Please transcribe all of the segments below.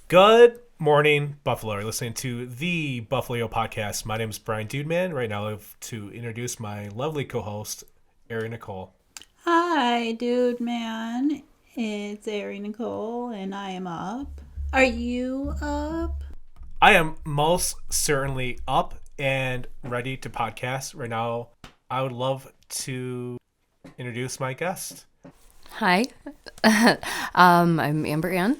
Good morning, Buffalo. You're listening to the Buffalo Podcast. My name is Brian Dudeman. Right now, I have to introduce my lovely co-host, Ari Nicole. Hi, dude, man. It's Ari Nicole, and I am up. Are you up? I am most certainly up and ready to podcast. Right now, I would love to introduce my guest. Hi, I'm Amber Ann.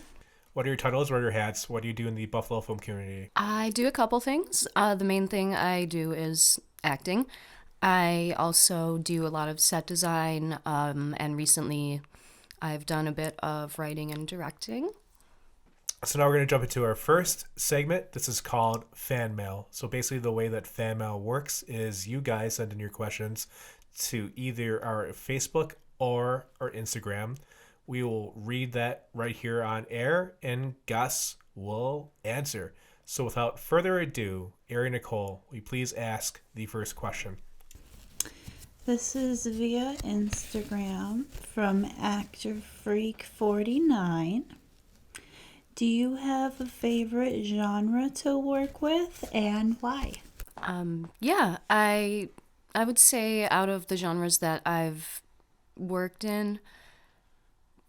What are your titles? What are your hats? What do you do in the Buffalo film community? I do a couple things. The main thing I do is acting. I also do a lot of set design, and recently I've done a bit of writing and directing. So now we're going to jump into our first segment. This is called fan mail. So basically, the way that fan mail works is you guys send in your questions to either our Facebook or our Instagram. We will read that right here on air, and Gus will answer. So without further ado, Ari Nicole, will you please ask the first question? This is via Instagram from ActorFreak49. Do you have a favorite genre to work with and why? Yeah, I would say out of the genres that I've worked in,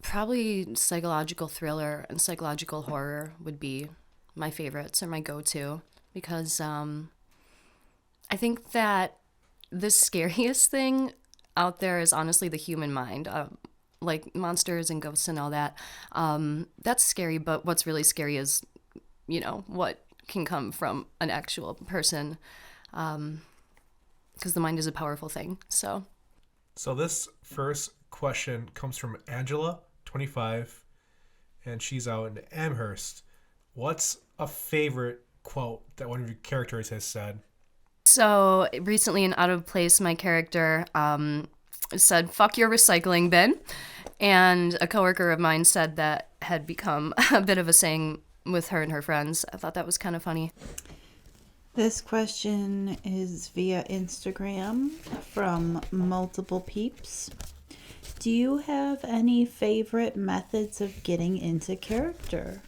probably psychological thriller and psychological horror would be my favorites or my go-to because I think that the scariest thing out there is honestly the human mind. Like monsters and ghosts and all that. That's scary, but what's really scary is, what can come from an actual person because the mind is a powerful thing. So, So this first question comes from Angela, 25, and she's out in Amherst. What's a favorite quote that one of your characters has said? so recently in Out of Place, my character said, "Fuck your recycling bin," and a coworker of mine said that had become a bit of a saying with her and her friends. I thought that was kind of funny. This question is via Instagram from multiple peeps. Do you have any favorite methods of getting into character?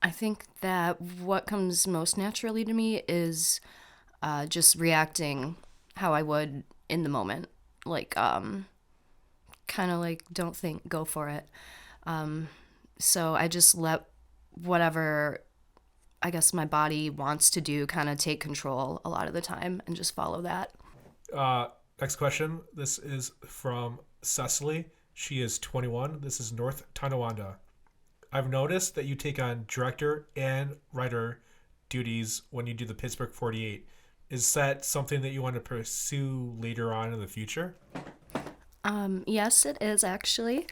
I think that what comes most naturally to me is just reacting how I would in the moment. Like, kind of like, don't think, go for it. So I just let whatever I guess my body wants to do kind of take control a lot of the time and just follow that. Uh, Next question. This is from Cecily. She is 21. This is North Tonawanda. I've noticed that you take on director and writer duties when you do the Pittsburgh 48. Is that something that you want to pursue later on in the future? Yes, it is actually.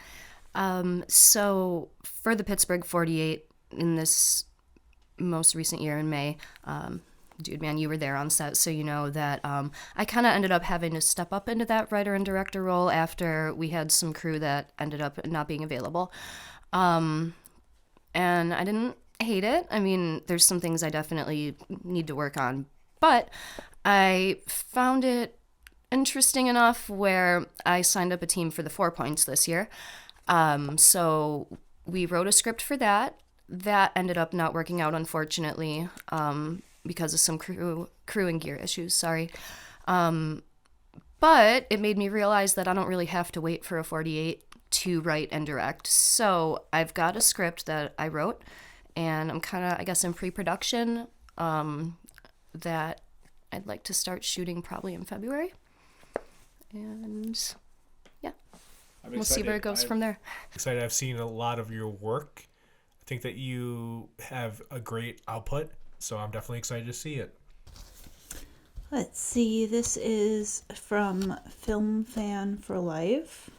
So for the Pittsburgh 48 in this most recent year in May, dude, man, you were there on set, so you know that I kind of ended up having to step up into that writer and director role after we had some crew that ended up not being available. And I didn't hate it. I mean, there's some things I definitely need to work on, but I found it interesting enough where I signed up a team for the 4 Points this year. So we wrote a script for that. That ended up not working out, unfortunately, because of some crew and gear issues. Sorry. But it made me realize that I don't really have to wait for a 48 to write and direct. So I've got a script that I wrote, and I'm kind of, I guess, in pre-production that I'd like to start shooting probably in February. And yeah, I'm we'll see where excited. it goes I'm from there. excited. I've seen a lot of your work. I think that you have a great output, so I'm definitely excited to see it. Let's see, this is from Film Fan for Life.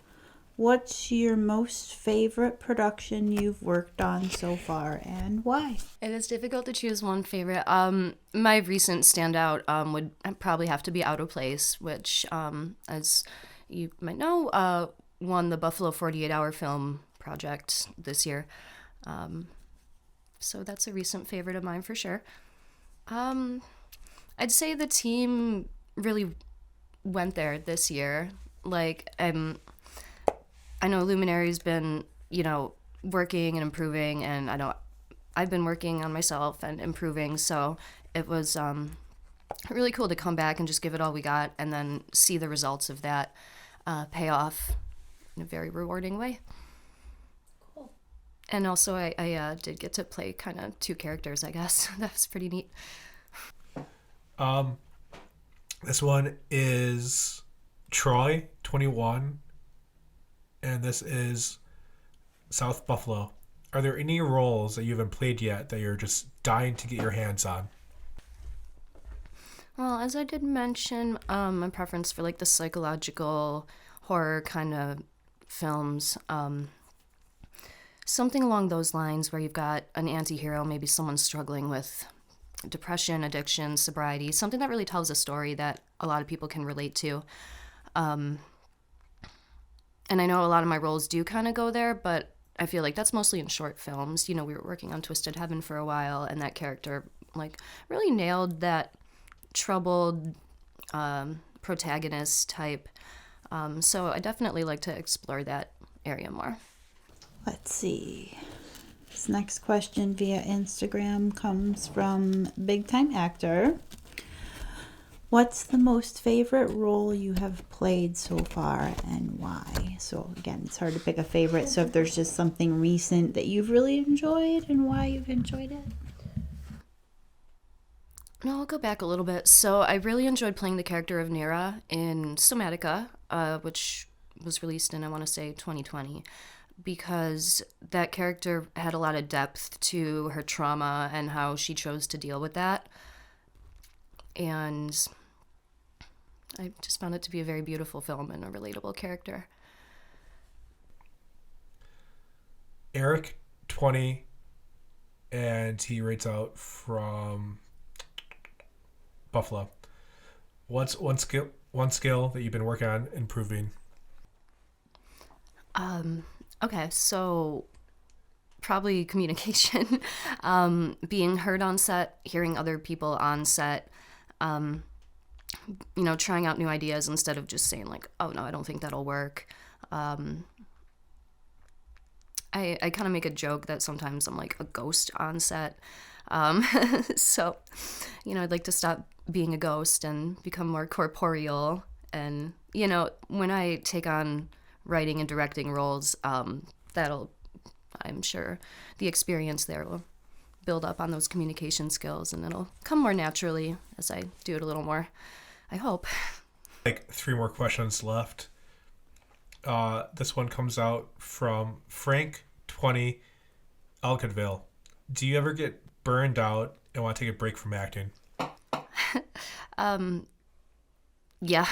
What's your most favorite production you've worked on so far and why? It is difficult to choose one favorite. My recent standout would probably have to be Out of Place, which, as you might know, won the Buffalo 48-Hour Film Project this year. So that's a recent favorite of mine for sure. I'd say the team really went there this year. Like, I know Luminary's been, working and improving, and I've been working on myself and improving, so it was really cool to come back and just give it all we got and then see the results of that pay off in a very rewarding way. Cool. And also I did get to play kind of two characters, I guess. That was pretty neat. This one is Troy, 21, and this is South Buffalo. Are there any roles that you haven't played yet that you're just dying to get your hands on? Well, as I did mention, my preference for like the psychological horror kind of films, something along those lines where you've got an anti-hero, maybe someone struggling with depression, addiction, sobriety, something that really tells a story that a lot of people can relate to. And I know a lot of my roles do kind of go there, but I feel like that's mostly in short films. You know, we were working on Twisted Heaven for a while, and that character like really nailed that troubled protagonist type. So I definitely like to explore that area more. Let's see. This next question via Instagram comes from Big Time Actor. What's the most favorite role you have played so far and why? So again, it's hard to pick a favorite. So if there's just something recent that you've really enjoyed and why you've enjoyed it. No, I'll go back a little bit. So I really enjoyed playing the character of Nira in Somatica, which was released in, I want to say, 2020, because that character had a lot of depth to her trauma and how she chose to deal with that. And I just found it to be a very beautiful film and a relatable character. Eric, 20, and he writes out from Buffalo. What's one skill that you've been working on improving? Okay, so probably communication, being heard on set, hearing other people on set, trying out new ideas instead of just saying like, oh no, I don't think that'll work. I kind of make a joke that sometimes I'm like a ghost on set. So, I'd like to stop being a ghost and become more corporeal. And, when I take on writing and directing roles, I'm sure the experience there will build up on those communication skills and it'll come more naturally as I do it a little more, I hope. Like 3 more questions left. This one comes out from Frank, 20, Elkidville. Do you ever get burned out and want to take a break from acting? Yeah.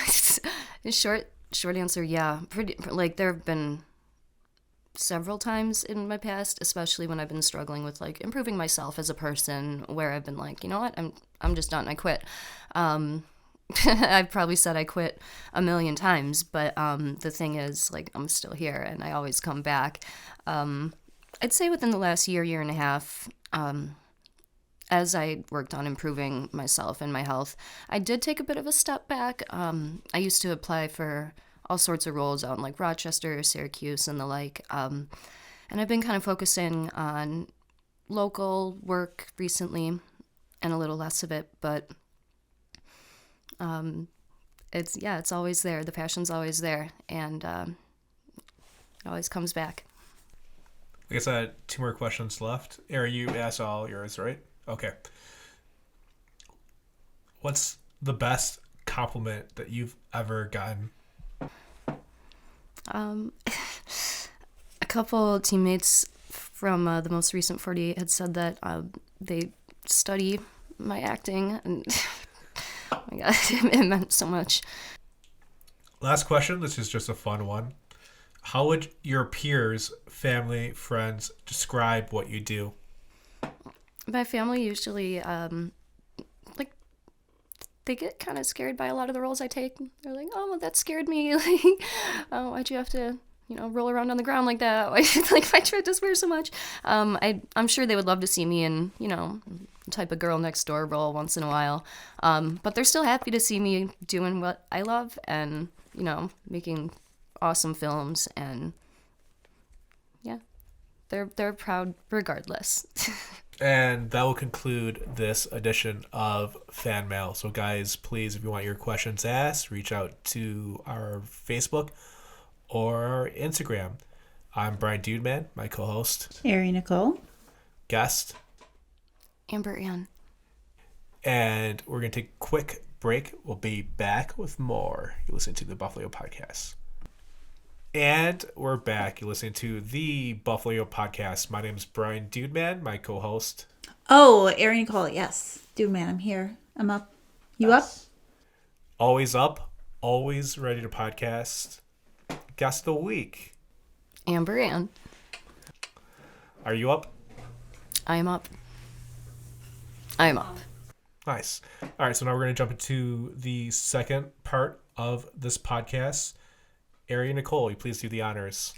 Short answer, yeah. There have been several times in my past, especially when I've been struggling with like improving myself as a person, where I've been like, you know what, I'm just done. I quit. I've probably said I quit a million times, but the thing is, like, I'm still here and I always come back. I'd say within the last year and a half, as I worked on improving myself and my health, I did take a bit of a step back. I used to apply for all sorts of roles out in like Rochester, Syracuse, and the like. And I've been kind of focusing on local work recently and a little less of it, but it's always there. The passion's always there, and it always comes back. I guess I had 2 more questions left. Aaron, you asked all yours, right? Okay. What's the best compliment that you've ever gotten? A couple teammates from the most recent 48 had said that they study my acting, and oh my God, it meant so much. Last question. This is just a fun one. How would your peers, family, friends describe what you do? My family usually, they get kind of scared by a lot of the roles I take. They're like, oh, well, that scared me. Like, oh, why'd you have to, roll around on the ground like that? Why tried to swear so much? I'm sure they would love to see me in, type of girl next door role once in a while. But they're still happy to see me doing what I love and, making awesome films. And yeah, they're proud regardless. And that will conclude this edition of Fan Mail. So, guys, please, if you want your questions asked, reach out to our Facebook or our Instagram. I'm Brian Dudeman, my co-host, Ari Nicole. guest, Amber Ann. and we're going to take a quick break. We'll be back with more. You're listening to the Buffalo Podcast. And we're back. You're listening to the Buffalo Podcast. My name is Brian Dudeman, my co-host. Oh, Ari Nicole. Yes. Dude, man, I'm here. I'm up. You up? Always up, always ready to podcast. Guest of the week. Amber Ann. Are you up? I am up. I am up. Nice. All right, so now we're going to jump into the second part of this podcast. Ari and Nicole, you please do the honors.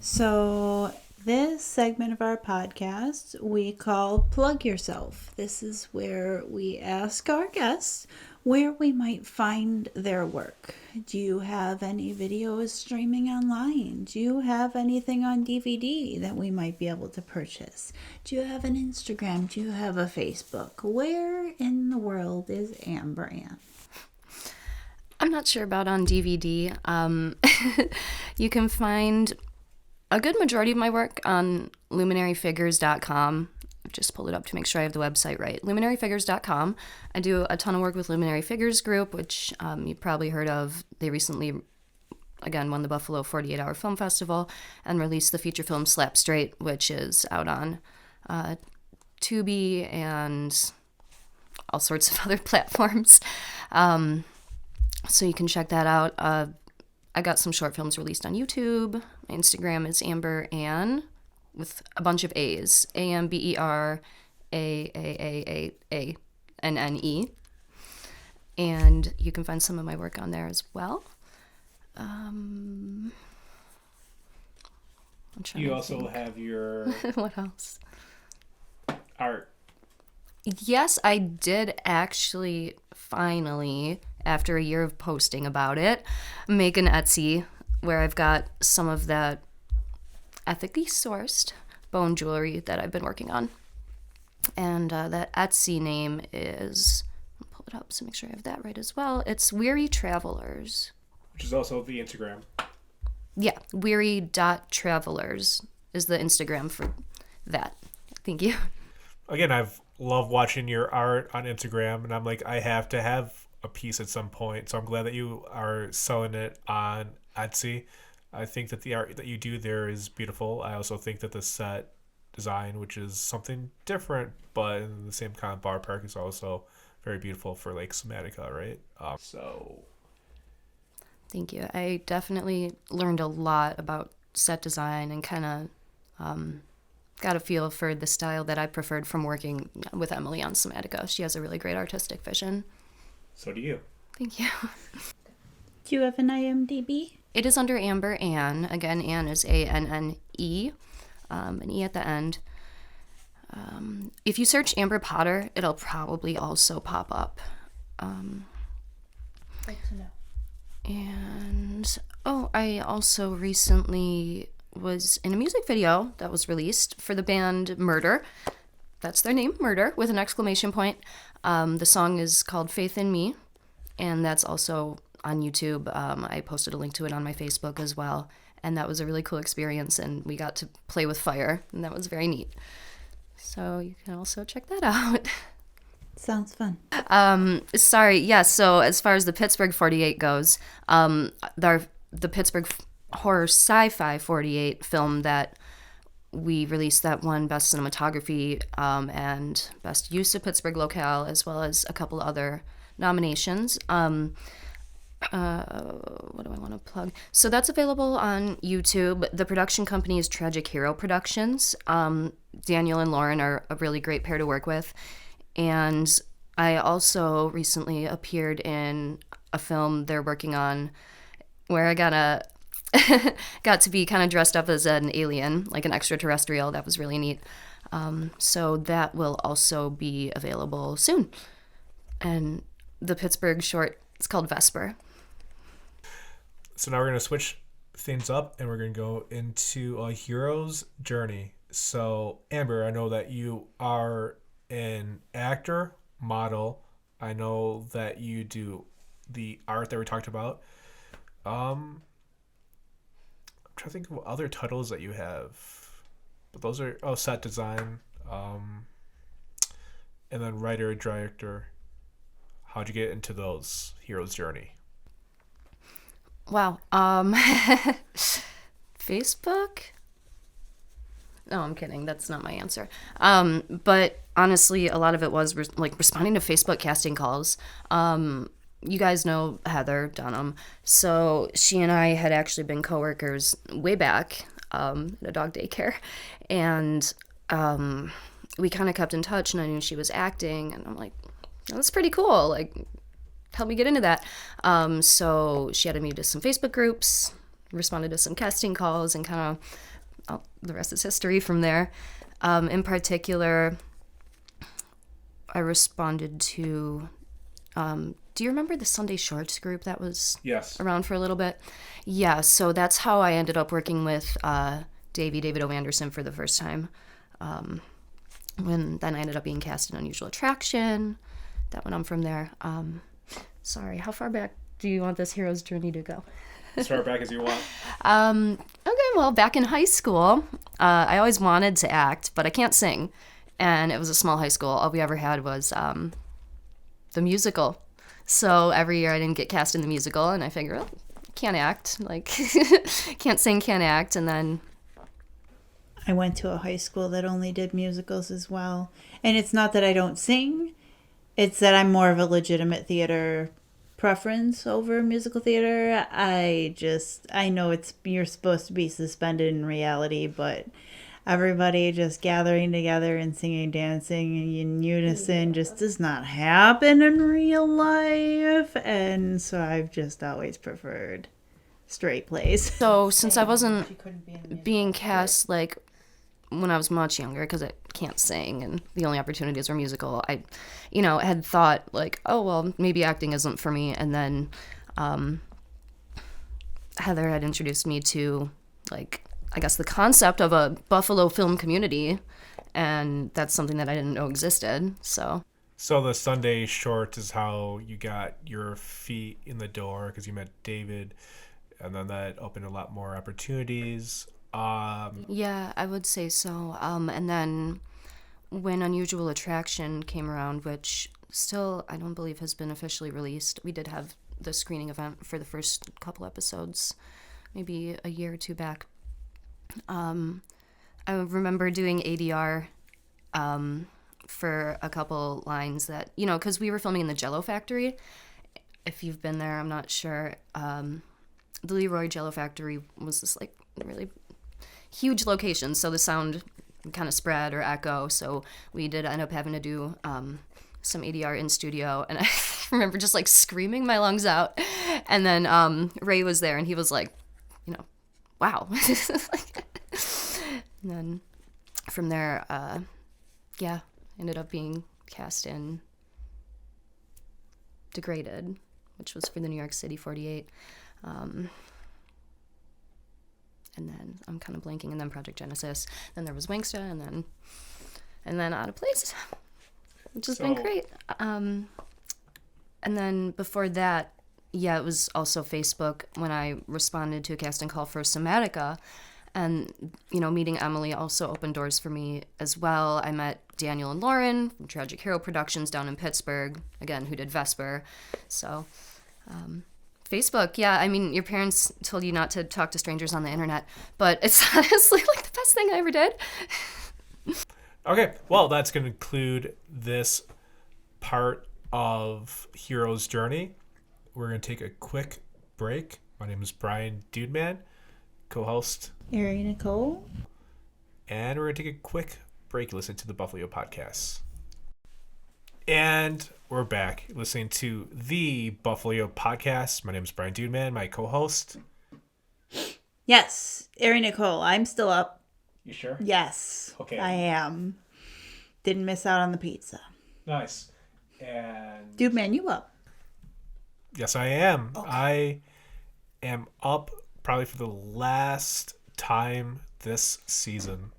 So, this segment of our podcast we call Plug Yourself. This is where we ask our guests where we might find their work. Do you have any videos streaming online? Do you have anything on DVD that we might be able to purchase? Do you have an Instagram? Do you have a Facebook? Where in the world is Amber Ann? I'm not sure about on DVD. You can find a good majority of my work on luminaryfigures.com. I've just pulled it up to make sure I have the website right. luminaryfigures.com. I do a ton of work with Luminary Figures Group, which you've probably heard of. They recently, again, won the Buffalo 48-Hour Film Festival and released the feature film Slap Straight, which is out on Tubi and all sorts of other platforms. So you can check that out. I got some short films released on YouTube. My Instagram is Amber Ann with a bunch of A's. AMBERAAAANNE. And you can find some of my work on there as well. I'm trying You to also think. have your What else? art. Yes, I did actually finally, after a year of posting about it, make an Etsy where I've got some of that ethically sourced bone jewelry that I've been working on. And that Etsy name is, I'll pull it up so make sure I have that right as well. It's Weary Travelers. Which is also the Instagram. Yeah, weary.travelers is the Instagram for that. Thank you. Again, I've loved watching your art on Instagram, and I'm like, I have to have a piece at some point. So I'm glad that you are selling it on Etsy. I think that the art that you do there is beautiful. I also think that the set design, which is something different, but in the same kind of ballpark, is also very beautiful for like Somatica, right? So Thank you. I definitely learned a lot about set design and kind of got a feel for the style that I preferred from working with Emily on Somatica. She has a really great artistic vision. so do you. Thank you. Do you have an IMDb? It is under Amber Ann. Again, Ann is ANNE, an E at the end. If you search Amber Potter, it'll probably also pop up. Good to know. And, I also recently was in a music video that was released for the band Murder. That's their name, Murder, with an exclamation point. The song is called Faith in Me, and that's also on YouTube. I posted a link to it on my Facebook as well, and that was a really cool experience, and we got to play with fire, and that was very neat. So you can also check that out. Sounds fun. So as far as the Pittsburgh 48 goes, the Pittsburgh horror sci-fi 48 film that we released that won Best Cinematography and Best Use of Pittsburgh Locale, as well as a couple other nominations. What do I want to plug? So that's available on YouTube. The production company is Tragic Hero Productions. Daniel and Lauren are a really great pair to work with. And I also recently appeared in a film they're working on where I got to be kind of dressed up as an alien, like an extraterrestrial. That was really neat. So that will also be available soon. And the Pittsburgh short, it's called Vesper. So now we're going to switch things up, and we're going to go into a hero's journey. So, Amber, I know that you are an actor, model. I know that you do the art that we talked about. I'm trying to think of other titles that you have. But those are, oh, set design, um, and then writer, director. How'd you get into those hero's journey? Wow. Facebook? No, I'm kidding. That's not my answer. But honestly, a lot of it was like responding to Facebook casting calls. You guys know Heather Dunham. So she and I had actually been coworkers way back in a dog daycare. And we kind of kept in touch, and I knew she was acting. And I'm like, that's pretty cool. Like, help me get into that. So she added me to some Facebook groups, responded to some casting calls, and kind of the rest is history from there. In particular, I responded to. Do you remember the Sunday Shorts group that was Yes. around for a little bit? Yeah, so that's how I ended up working with David O. Anderson for the first time. When then I ended up being cast in Unusual Attraction. That went on from there. Sorry, how far back do you want this hero's journey to go? As far back as you want. Okay, well, back in high school, I always wanted to act, but I can't sing. And it was a small high school. All we ever had was the musical. So every year I didn't get cast in the musical, and I figured, oh, can't act. Like, can't sing, can't act. And then I went to a high school that only did musicals as well. And it's not that I don't sing, it's that I'm more of a legitimate theater preference over musical theater. I know you're supposed to be suspended in reality, but everybody just gathering together and singing, dancing in unison just does not happen in real life. And so I've just always preferred straight plays. so since I wasn't being cast like when I was much younger, because I can't sing and the only opportunities were musical, I, had thought like, oh, well, maybe acting isn't for me. And then Heather had introduced me to, like, I guess the concept of a Buffalo film community, and that's something that I didn't know existed. So So the Sunday short is how you got your feet in the door because you met David, and then that opened a lot more opportunities. yeah, I would say so. And then when Unusual Attraction came around, which still I don't believe has been officially released, we did have the screening event for the first couple episodes, maybe a year or two back. I remember doing ADR for a couple lines that, because we were filming in the Jello factory. If you've been there, I'm not sure. The Leroy Jello factory was this like really huge location, so the sound kind of spread or echo. So we did end up having to do some ADR in studio, and I remember just like screaming my lungs out. And then Ray was there, and he was like, wow. And then from there, ended up being cast in Degraded, which was for the New York City 48. And then I'm kind of blanking, and then Project Genesis. Then there was Wingsta, and then Out of Place, which has been great. And then before that, it was also Facebook when I responded to a casting call for Somatica. And, meeting Emily also opened doors for me as well. I met Daniel and Lauren from Tragic Hero Productions down in Pittsburgh, again, who did Vesper. So, Facebook, yeah, I mean, your parents told you not to talk to strangers on the internet, but it's honestly like the best thing I ever did. Okay, well, that's going to conclude this part of Hero's Journey. We're going to take a quick break. My name is Brian Dudeman, co-host. Ari Nicole. And we're going to take a quick break, listen to the Buffalo Podcasts. And we're back listening to the Buffalo Podcast. My name is Brian Dudeman, my co-host. Yes, Ari Nicole. I'm still up. You sure? Yes. Okay. I am. Didn't miss out on the pizza. Nice. And Dude, man, you up? yes, I am. Okay. I am up probably for the last time this season.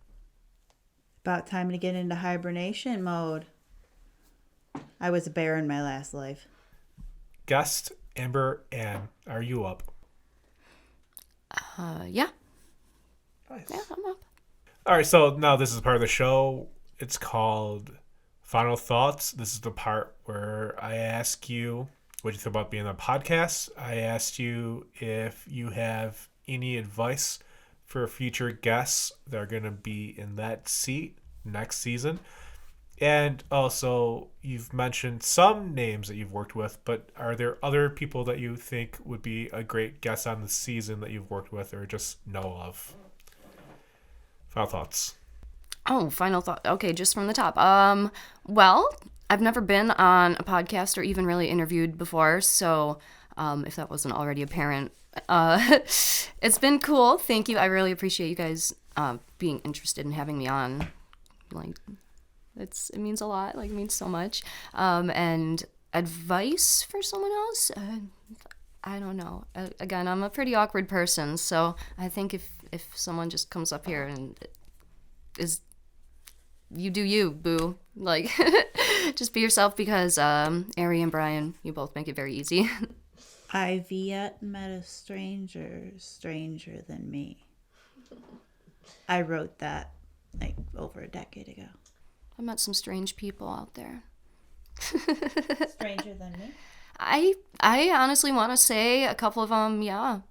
About time to get into hibernation mode. I was a bear in my last life. Guest Amber Ann, are you up? Yeah. Nice. Yeah, I'm up. All right, so now this is part of the show. It's called Final Thoughts. This is the part where I ask you what you think about being on a podcast. I asked you if you have any advice for future guests that are going to be in that seat next season. And also, you've mentioned some names that you've worked with, but are there other people that you think would be a great guest on the season that you've worked with or just know of? Final thoughts. Oh, final thought. Okay, just from the top. Well, I've never been on a podcast or even really interviewed before, so if that wasn't already apparent, it's been cool. Thank you. I really appreciate you guys being interested in having me on. Like, it means a lot. Like, it means so much. And advice for someone else? I don't know. Again, I'm a pretty awkward person, so I think if someone just comes up here and is, you do you, boo. Like, just be yourself, because Ari and Brian, you both make it very easy. I've yet met a stranger than me. I wrote that like over a decade ago. I met some strange people out there. Stranger than me? I honestly want to say a couple of them, yeah.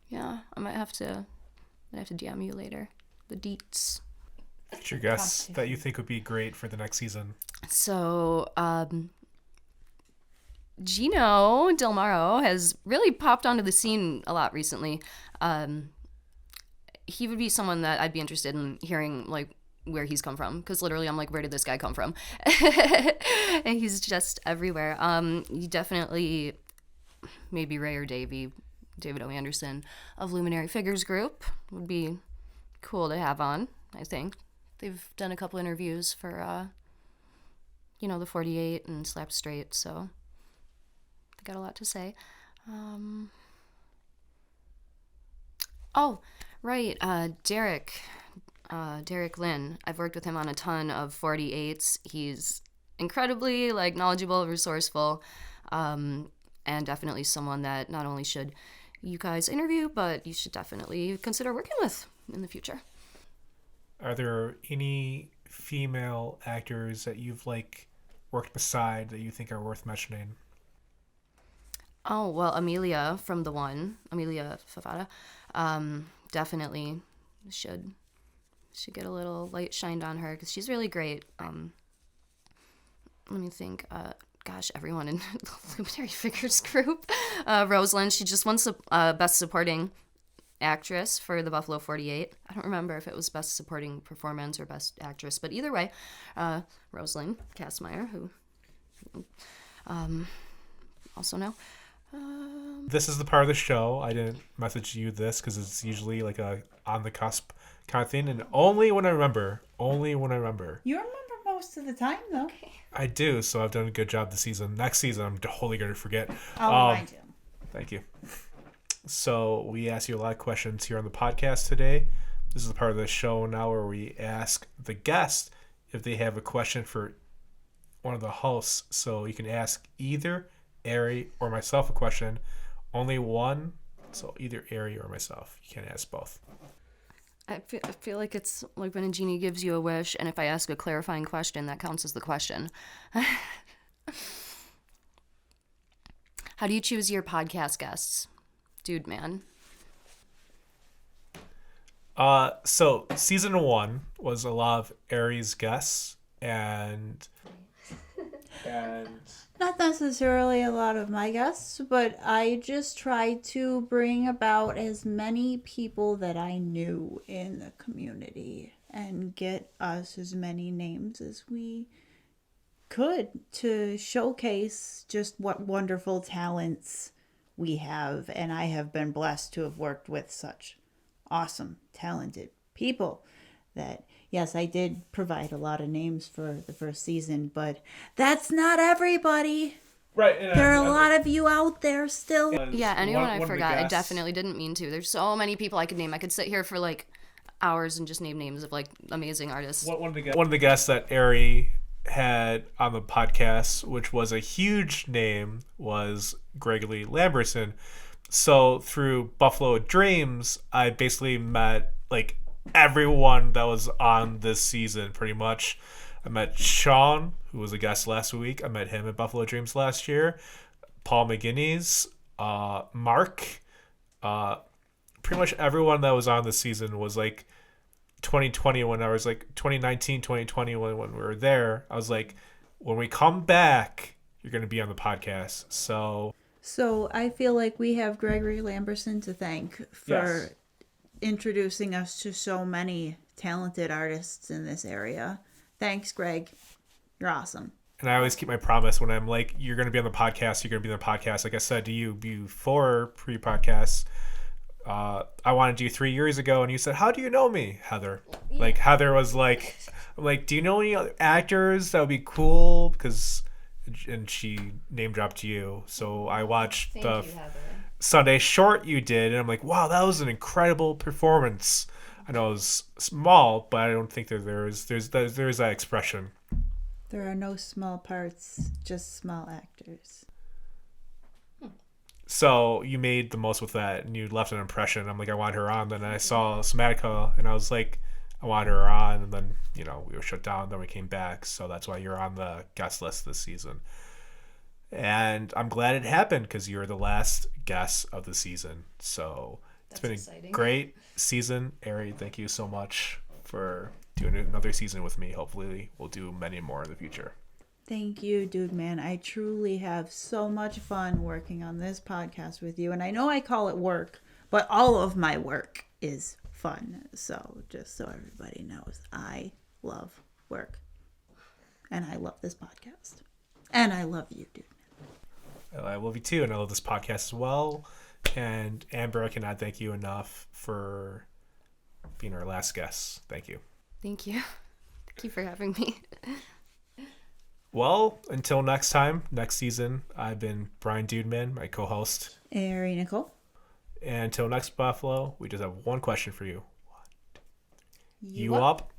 Yeah, I might have to DM you later. The deets. Future guests that you think would be great for the next season. So, Gino Del Maro has really popped onto the scene a lot recently. He would be someone that I'd be interested in hearing, like, where he's come from, because literally I'm like, where did this guy come from? And he's just everywhere. You definitely, maybe Ray or David O. Anderson of Luminary Figures Group would be cool to have on. I think they've done a couple interviews for the 48 and Slap Straight, so they got a lot to say. Oh, right, Derek Lynn. I've worked with him on a ton of 48s. He's incredibly knowledgeable, resourceful, and definitely someone that not only should you guys interview, but you should definitely consider working with in the future. Are there any female actors that you've worked beside that you think are worth mentioning? Oh, well, Amelia from The One, Amelia Favara, definitely should get a little light shined on her, because she's really great. Let me think. Everyone in the Luminary Figures Group. Rosalind, she just won Best Supporting Actress for the Buffalo 48. I don't remember if it was Best Supporting Performance or Best Actress, but either way, Rosalind Kastmeyer, who also know. This is the part of the show. I didn't message you this because it's usually like a on the cusp kind of thing, and only when I remember. You remember most of the time, though. I do, so I've done a good job this season. Next season, I'm totally going to forget. I'll remind you. Thank you. So we ask you a lot of questions here on the podcast today. This is the part of the show now where we ask the guest if they have a question for one of the hosts. So you can ask either Ari or myself a question. Only one, so either Ari or myself. You can't ask both. I feel like it's like when a genie gives you a wish, and if I ask a clarifying question, that counts as the question. How do you choose your podcast guests? Dude, man. So season 1 was a lot of Ari's guests and Not necessarily a lot of my guests, but I just tried to bring about as many people that I knew in the community and get us as many names as we could to showcase just what wonderful talents we have. And I have been blessed to have worked with such awesome, talented people that, yes, I did provide a lot of names for the first season, but that's not everybody. right. There are a lot of you out there still. Yeah, anyone one I of the forgot, I guests- definitely didn't mean to. There's so many people I could name. I could sit here for hours and just name names of like amazing artists. One of the guests that Ari had on the podcast, which was a huge name, was Gregory Lamberson. So through Buffalo Dreams, I basically met like everyone that was on this season pretty much. I met Sean, who was a guest last week. I met him at Buffalo Dreams last year. Paul McGinnis, Mark, pretty much everyone that was on this season was like 2020 when I was like 2019, 2020 when we were there. I was like, when we come back, you're going to be on the podcast. So I feel like we have Gregory Lamberson to thank for Yes. introducing us to so many talented artists in this area. Thanks, Greg. You're awesome. And I always keep my promise when I'm like, you're going to be on the podcast, you're going to be on the podcast. Like I said to you before pre-podcast, I wanted you 3 years ago, and you said, how do you know me, Heather? Like, Heather was like, I'm like, do you know any other actors that would be cool? And she name dropped you. So I watched the Sunday short you did, and I'm like, wow, that was an incredible performance. I know it was small, but I don't think that there's that expression. There are no small parts, just small actors. So you made the most with that, and you left an impression. I'm like, I want her on. Then I saw Somatica, and I was like, I want her on. And then, we were shut down. Then we came back. So that's why you're on the guest list this season. And I'm glad it happened because you're the last guest of the season. So it's been exciting. a great season. Ari, thank you so much for doing another season with me. Hopefully we'll do many more in the future. Thank you, dude, man. I truly have so much fun working on this podcast with you. And I know I call it work, but all of my work is fun. So just so everybody knows, I love work. And I love this podcast. And I love you, dude. I love you too, and I love this podcast as well. And Amber, I cannot thank you enough for being our last guest. Thank you. Thank you. Thank you for having me. Well, until next time, next season, I've been Brian Dudeman, my co-host. Ari Nicole. And until next Buffalo, we just have one question for you. You You up